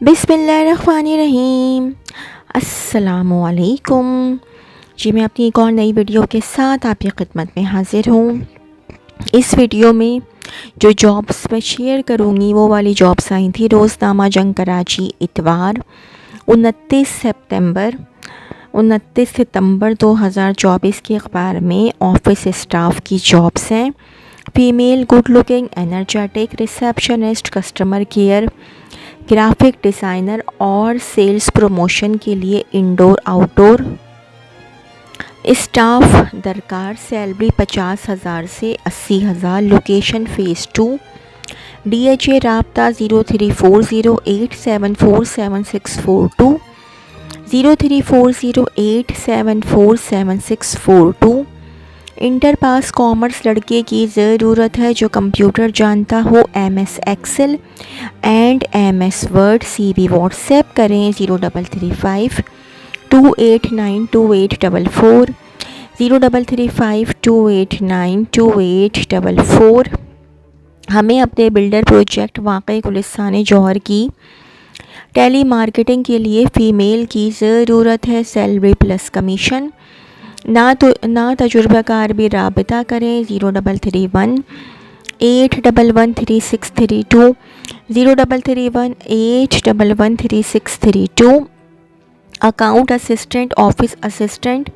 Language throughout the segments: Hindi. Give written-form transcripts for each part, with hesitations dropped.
बिस्मिल्लाहिर्रहमानिर्रहीम। अस्सलामुअलैकुम जी, मैं अपनी एक और नई वीडियो के साथ आपकी खिदमत में हाज़िर हूँ। इस वीडियो में जो जॉब्स मैं शेयर करूँगी वो वाली जॉब्स आई थी रोज़नामा जंग कराची इतवार 29 सितंबर 2024 के अखबार में ऑफिस स्टाफ की जॉब्स हैं। Female good looking energetic receptionist, customer care, graphic designer और सेल्स प्रमोशन के लिए इंडोर आउटडोर स्टाफ दरकार। सैलरी 50,000 से 80,000। Location phase 2। DHA राब्ता 034087474642 034087474642। इंटर पास कॉमर्स लड़के की ज़रूरत है जो कंप्यूटर जानता हो, MS excel and MS word. CV WhatsApp करें 033528928844 033528928844। हमें अपने बिल्डर प्रोजेक्ट वाक़ई गुलिस्तान जौहर की टेली मार्केटिंग के लिए फ़ीमेल की ज़रूरत है। Salary plus commission. ना तजुर्बाकार भी राबिता करें 0331811363 0331811363। Account assistant, office assistant,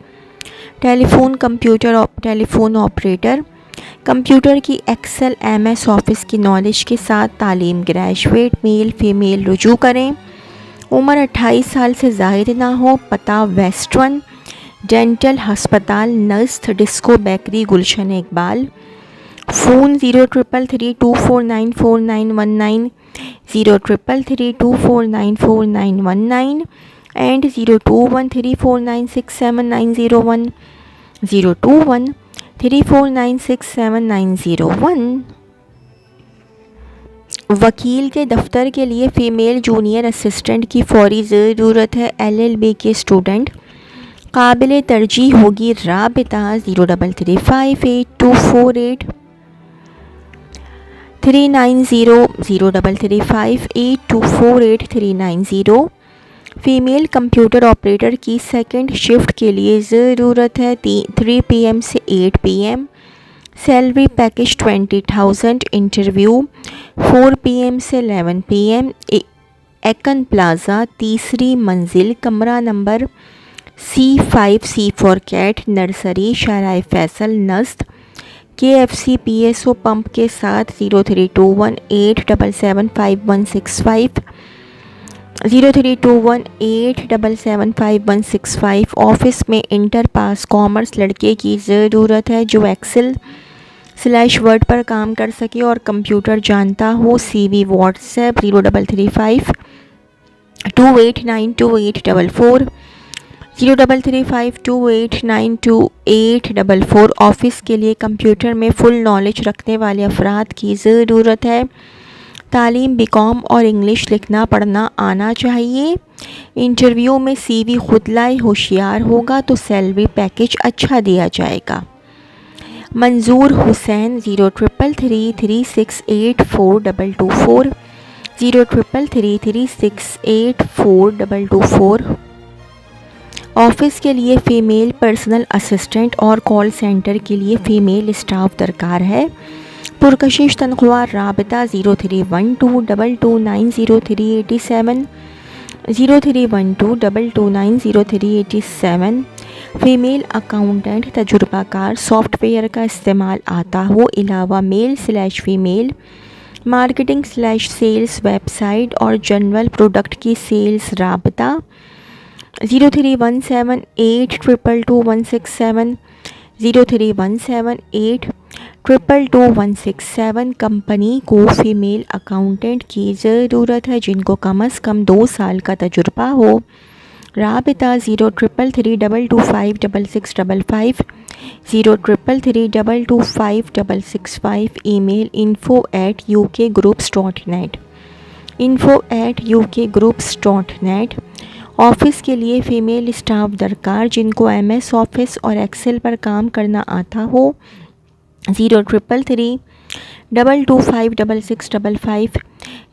telephone operator, computer की एक्सेल MS ऑफिस की नॉलेज के साथ तालीम ग्रेजुएट, मेल फीमेल रुजू करें। उम्र 28 साल से ज़ायद ना हो। पता वेस्टर्न डेंटल हस्पताल नस्त, disco bakery, Gulshan Iqbal. Phone 0333249491 0333249491 and 0213496790 0213496790। वकील के दफ्तर के लिए फ़ीमेल जूनियर असिस्टेंट की फ़ौरी ज़रूरत है। LLB के स्टूडेंट। काबिल तरजीह होगी राबिता 0335848390 0335848390। फ़ीमेल कंप्यूटर ऑपरेटर की सेकंड शिफ्ट के लिए ज़रूरत है 3 PM से 8 PM। Salary package 20,000। Interview 4 PM से 11 PM। एकन प्लाज़ा, तीसरी मंजिल, कमरा number C5, C for cat, nursery, Shahrah Faisal नस्त। KFC PSO पंप के साथ 0321877565 0321877565। ऑफिस में इंटर पास कॉमर्स लड़के की ज़रूरत है जो एक्सेल/वर्ड पर काम कर सके और कंप्यूटर जानता हो। CV WhatsApp 033528928844 033528928844। ऑफिस के लिए कंप्यूटर में फुल नॉलेज रखने वाले अफराद की ज़रूरत है। तालीम BCom और इंग्लिश लिखना पढ़ना आना चाहिए। इंटरव्यू में CV खुद लाए, होशियार होगा तो सैलरी पैकेज अच्छा दिया जाएगा। मंजूर हुसैन 0333368422 0333368422। ऑफिस के लिए फ़ीमेल पर्सनल असिस्टेंट और कॉल सेंटर के लिए फ़ीमेल स्टाफ दरकार है। पुरकशिश तनख्वाह। राबिता 0312290387 0312290387। फ़ीमेल अकाउंटेंट तजुर्बाकार, सॉफ्टवेयर का इस्तेमाल आता हो, अलावा मेल/फीमेल मार्केटिंग/सेल्स, वेबसाइट और जनरल प्रोडक्ट की सेल्स। राबिता 0317822167 0317822167। कंपनी को फ़ीमेल अकाउंटेंट की ज़रूरत है जिनको कम अज़ कम 2 साल का तजुर्बा हो। राबिता 0333225665 0333225665। Email info@ukgroups.net info@ukgroups.net। ऑफिस के लिए फ़ीमेल स्टाफ दरकार जिनको MS ऑफिस और एक्सेल पर काम करना आता हो। 0333 225665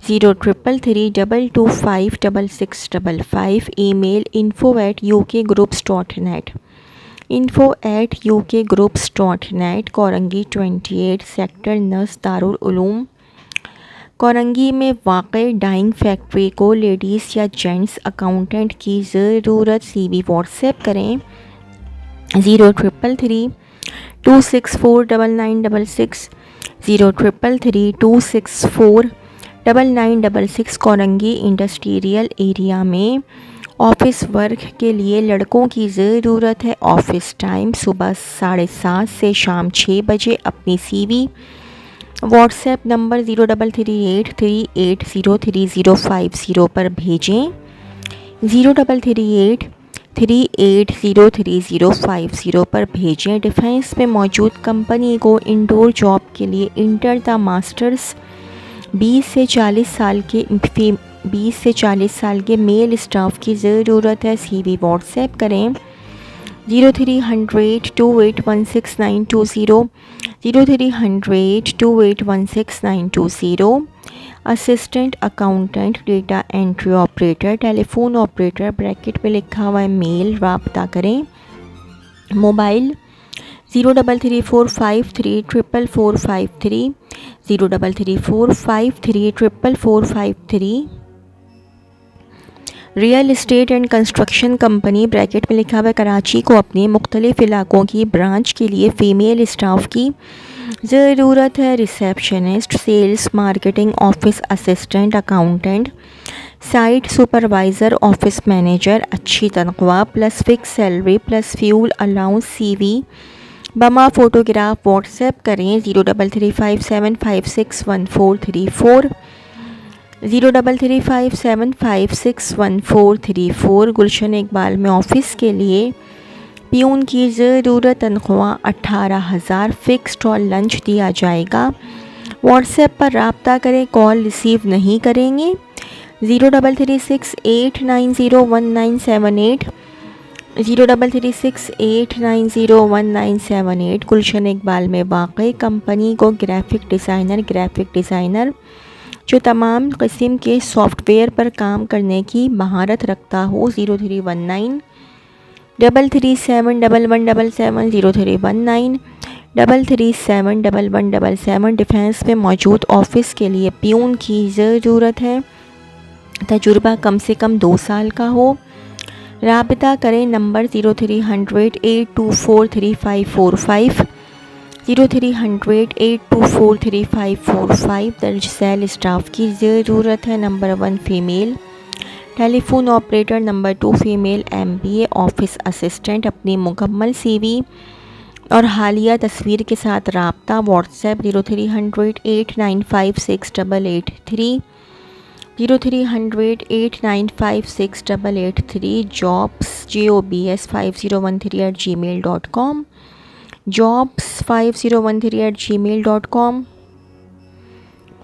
0333225 email info@ukgroups.net info@ukgroups.net Korangi 28 sector नस दारुल उलूम कोरंगी में वाक़ई डाइंग फैक्ट्री को लेडीज़ या जेंट्स अकाउंटेंट की ज़रूरत। CV व्हाट्सएप करें 0333264966 0333264966 कोरंगी इंडस्ट्रियल एरिया में ऑफिस वर्क के लिए लड़कों की ज़रूरत है। ऑफिस टाइम सुबह 7:30 से शाम 6 बजे। अपनी CV व्हाट्सएप नंबर 0338380350 पर भेजें। 0338380350 पर भेजें। डिफेंस में मौजूद कंपनी को इंडोर जॉब के लिए इंटर द मास्टर्स 20 से 40 साल के मेल स्टाफ की ज़रूरत है। CV व्हाट्सएप करें 0300281690 0300281690। Assistant accountant, data entry operator, telephone operator bracket पे लिखा हुआ है मेल राब्ता करें। Mobile 0334534453 0334534453। Real estate and construction company bracket में लिखा हुआ है कराची को अपने मुख्तलिफ इलाकों की ब्रांच के लिए फ़ीमेल स्टाफ की ज़रूरत है। Receptionist, sales, marketing, office assistant, accountant, site supervisor, office manager. अच्छी तनख्वाह plus fix salary plus fuel allowance. CV बमा फ़ोटोग्राफ व्हाट्सएप करें 0335756134 0335756134। गुलशन इकबाल में ऑफ़िस के लिए पियून की ज़रूरत। तनख्वाह 18,000 फ़िक्स्ड और लंच दिया जाएगा। व्हाट्सएप पर रब्ता करें, कॉल रिसीव नहीं करेंगे। 0336890198 0336890198। गुलशन इकबाल में वाक़ई कंपनी को ग्राफिक डिज़ाइनर जो तमाम किस्म के सॉफ्टवेयर पर काम करने की महारत रखता हो। 031933711177 031933711177। डिफेंस में मौजूद ऑफिस के लिए पियून की ज़रूरत है। तजुर्बा कम से कम 2 साल का हो। राबिता करें नंबर 030082435545 030082435545। दर्ज सैल स्टाफ की ज़रूरत है। Number 1 female telephone operator, number 2 female MBA office assistant. अपनी मुकम्मल CV और हालिया तस्वीर के साथ राब्ता व्हाट्सएप 0300895688 0300895688। jobs5013@gmail.com jobs5013@gmail.com।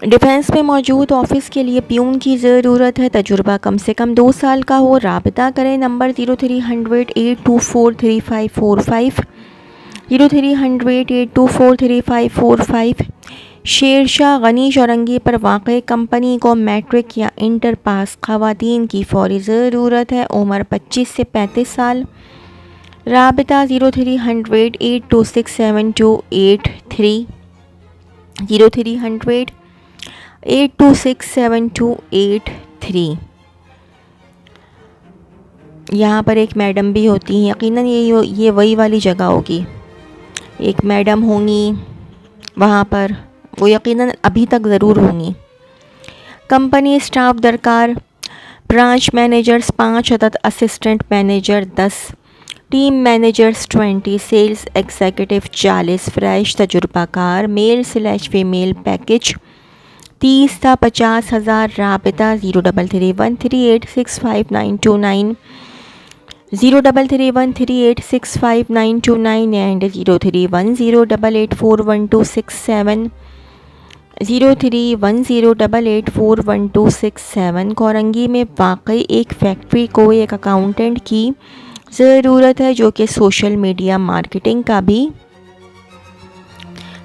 डिफेंस में मौजूद ऑफिस के लिए पियून की ज़रूरत है। तजुर्बा कम से कम 2 साल का हो। राबिता करें नंबर 030082435545 030082435545। शेरशाह गनी चौरंगी पर वाक़ई कंपनी को मैट्रिक या इंटर पास ख़वातीन की फ़ौरी ज़रूरत है। उम्र 25 से 35 साल। राबिता 0300826728 0300826728। यहाँ पर एक मैडम भी होती हैं, यकीनन ये वही वाली जगह होगी। एक मैडम होंगी वहाँ पर, वो यकीनन अभी तक ज़रूर होंगी। कंपनी स्टाफ दरकार, ब्रांच मैनेजर्स 5 अदद, assistant manager 10, team managers 20, sales executive 40। Fresh तजुर्बाकार मेल/फीमेल पैकेज 30 था। 50,000। राबिता 0331386599 0331386599 एंड 0310884127 0310884127। कोरंगी में वाकई एक फैक्ट्री को एक अकाउंटेंट की ज़रूरत है जो कि सोशल मीडिया मार्केटिंग का भी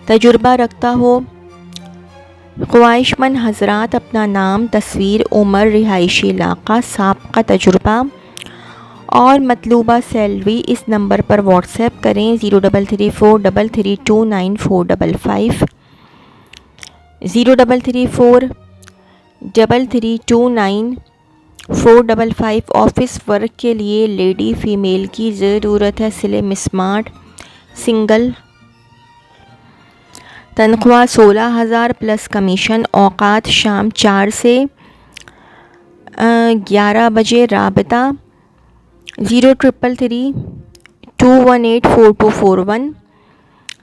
तजुर्बा रखता हो। ख्वाहिशमंद हजरात अपना नाम, तस्वीर, उम्र, रिहायशी इलाका, साबका तजुर्बा और मतलूबा सैलरी इस नंबर पर व्हाट्सएप करें 0334332945, 0334332945। ऑफिस वर्क के लिए लेडी फ़ीमेल की ज़रूरत है। Slim smart single. तनख्वाह 16,000 प्लस कमीशन। औकात शाम 4 से 11 बजे। राबता 0333218424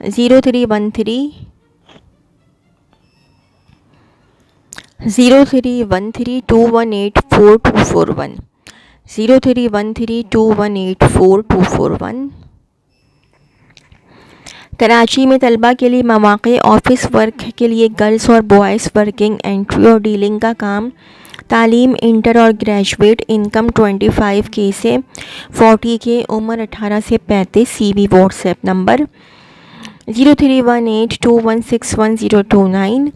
0313218424 0313218424। कराची में तलबा के लिए मौक़े। ऑफिस वर्क के लिए गर्ल्स और बॉयज़ वर्किंग, एंट्री और डीलिंग का काम। तालीम इंटर और ग्रेजुएट। इनकम 25K से 40K। उम्र 18 से 35। CV WhatsApp number 031821611029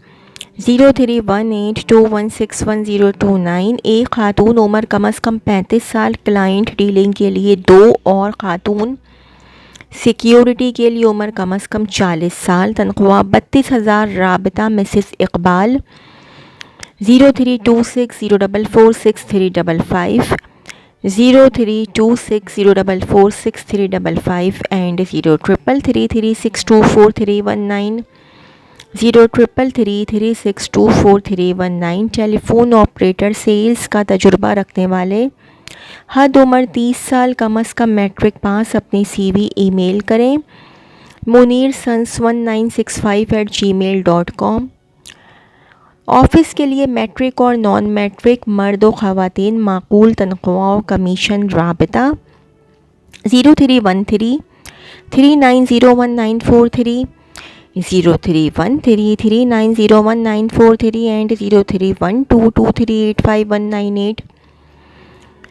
031821611029। एक खातून, उम्र कम अज़ कम 35 साल। क्लाइंट डीलिंग के लिए 2 और खातून। सिक्योरिटी के लिए उम्र कम अज़ कम 40 साल। तनख्वाह 32,000। राबता Mrs Iqbal 0326044635 0326044635 and 0333362439 0333362439। Telephone operator sales का तजुर्बा रखने वाले। हद उम्र 30 साल। कम अज़ कम मैट्रिक पास। अपनी CV ईमेल करें munirsons1965@gmail.com। ऑफिस के लिए मैट्रिक और नॉन मैट्रिक मर्द व ख़वातीन। माकूल तनख्वाह कमीशन। राबता 0313390193 0313390193 एंड 0312238519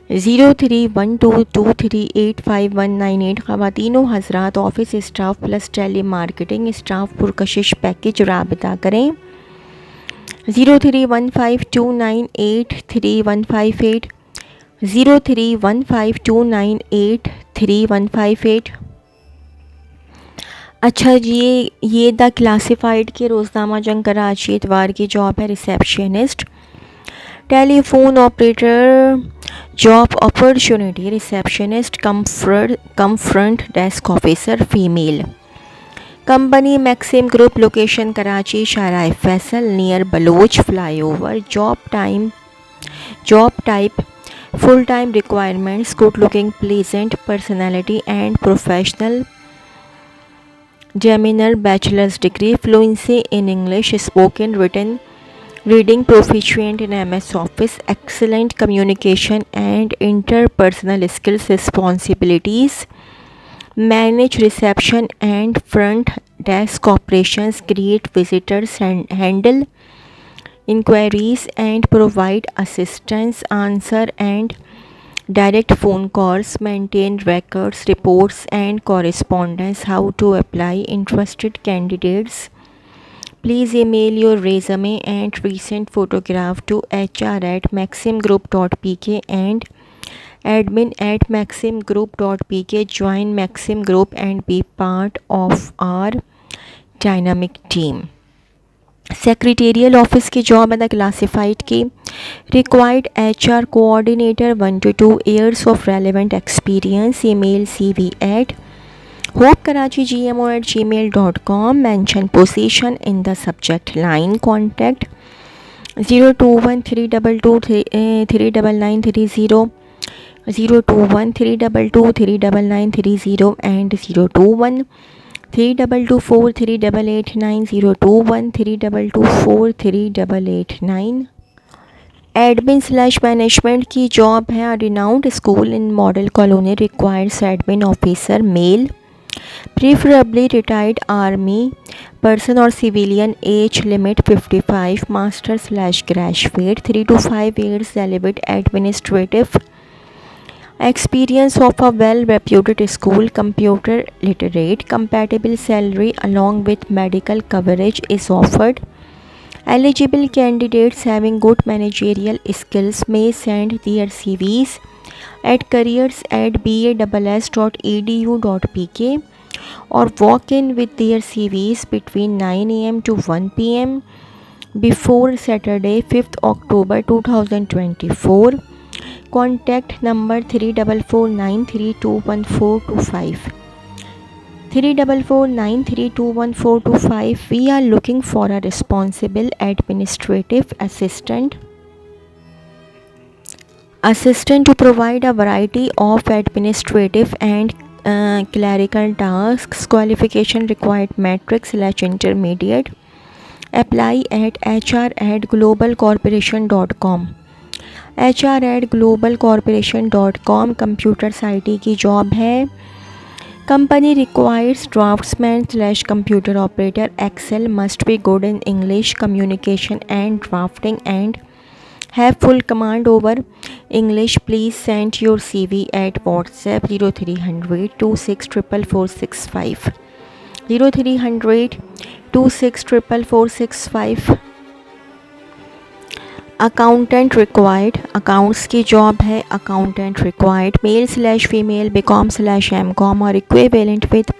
0312238519। ख़वातीनो हज़रात, office staff plus telemarketing staff पुरकशिश पैकेज। राबता करें 031529831158 031529831158। अच्छा जी, ये द क्लासिफाइड के रोज़नामा जंग कराची इतवार की जॉब है receptionist. Telephone operator job opportunity. Receptionist cum front desk officer female. Company Maxim group. Location Karachi Shahrah Faisal near Baloch flyover. Job type full time. Requirements good looking, pleasant personality and professional. जेमिनर bachelor's degree. Fluency in English spoken, written, reading, proficient in MS office. Excellent communication and interpersonal skills. Responsibilities manage reception and front desk operations, greet visitors, handle enquiries and provide assistance, answer and direct phone calls, maintain records, reports and correspondence. How to apply? Interested candidates, please email your resume and recent photograph to hr@maximgroup.pk and admin@maximgroup.pk. Join Maxim Group and be part of our dynamic team. Secretarial office की जॉब है द क्लासिफाइड की। Required HR coordinator 1 to 2 years of relevant experience. Email CV at hopekarachi@gmail.com। Mention position in the subject line. Contact 0213223930 0213223930 and 0213224389 0213224389। Admin management की जॉब है। Renowned school in model colony requires admin officer male, preferably retired army person और civilian. Age limit 55, master graduate, 3 to 5 years relevant administrative experience of a well-reputed school, computer literate, compatible salary along with medical coverage is offered. Eligible candidates having good managerial skills may send their CVs at careers@bass.edu.pk or walk in with their CVs between 9 a.m. to 1 p.m. before Saturday 5th October 2024. Contact number 3449321425. 3449321425. We are looking for a responsible administrative assistant to provide a variety of administrative and clerical tasks. Qualification required matric/intermediate. Apply at hr@globalcorporation.com. hr@globalcorporation.com computer IT की जॉब है. Company requires draftsman/computer operator. Excel must be good in English communication and drafting and have full command over English. Please send your CV at WhatsApp 0300 264465. 0300 264465. Accountant required. Accounts की जॉब है. Accountant required. मेल/फीमेल BCom/MCom और equivalent with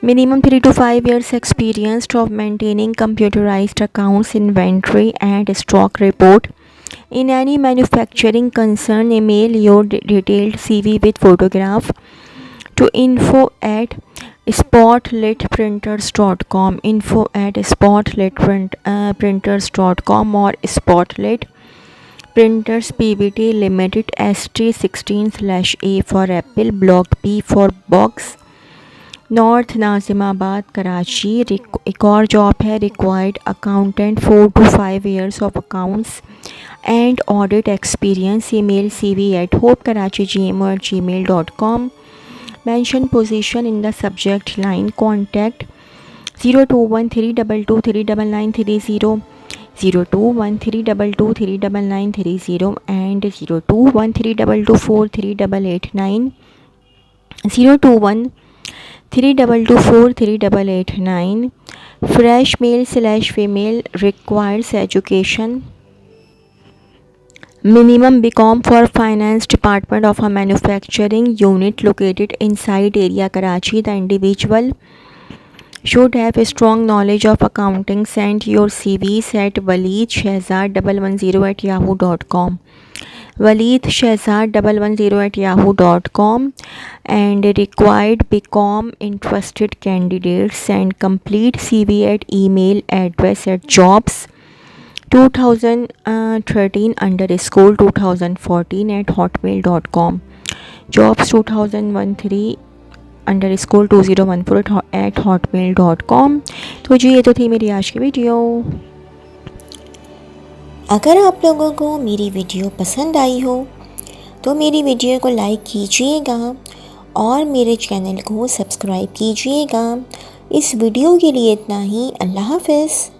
minimum 3 to 5 years experience of maintaining computerized accounts, inventory and stock report in any manufacturing concern. Email your detailed CV with photograph to info@spotlitprinters.com. info@spotlitprinters.com or Spotlight Printers Pvt Limited ST 16/A for Apple, Block B for Box, north Nazimabad Karachi. एक और जॉब है. Required accountant 4 to 5 years of accounts and audit experience. email cv@hopekarachi@gmail.com. mention position in the subject line. Contact 0213223930, 0213223930 and 021322438889, 021322438889. Fresh male/female requires education minimum BCom for finance department of a manufacturing unit located inside area Karachi. The individual should have a strong knowledge of accounting. Send your CVs at waleedshehzad110@yahoo.com. waleedshehzad110@yahoo.com. and required BCom interested candidates send complete CV at email address at jobs2013_2014 jobs2013_2014 तो जी ये तो थी मेरी आज की वीडियो. अगर आप लोगों को मेरी वीडियो पसंद आई हो तो मेरी वीडियो को लाइक कीजिएगा और मेरे चैनल को सब्सक्राइब कीजिएगा. इस वीडियो के लिए इतना ही. अल्लाह हाफ़िज़.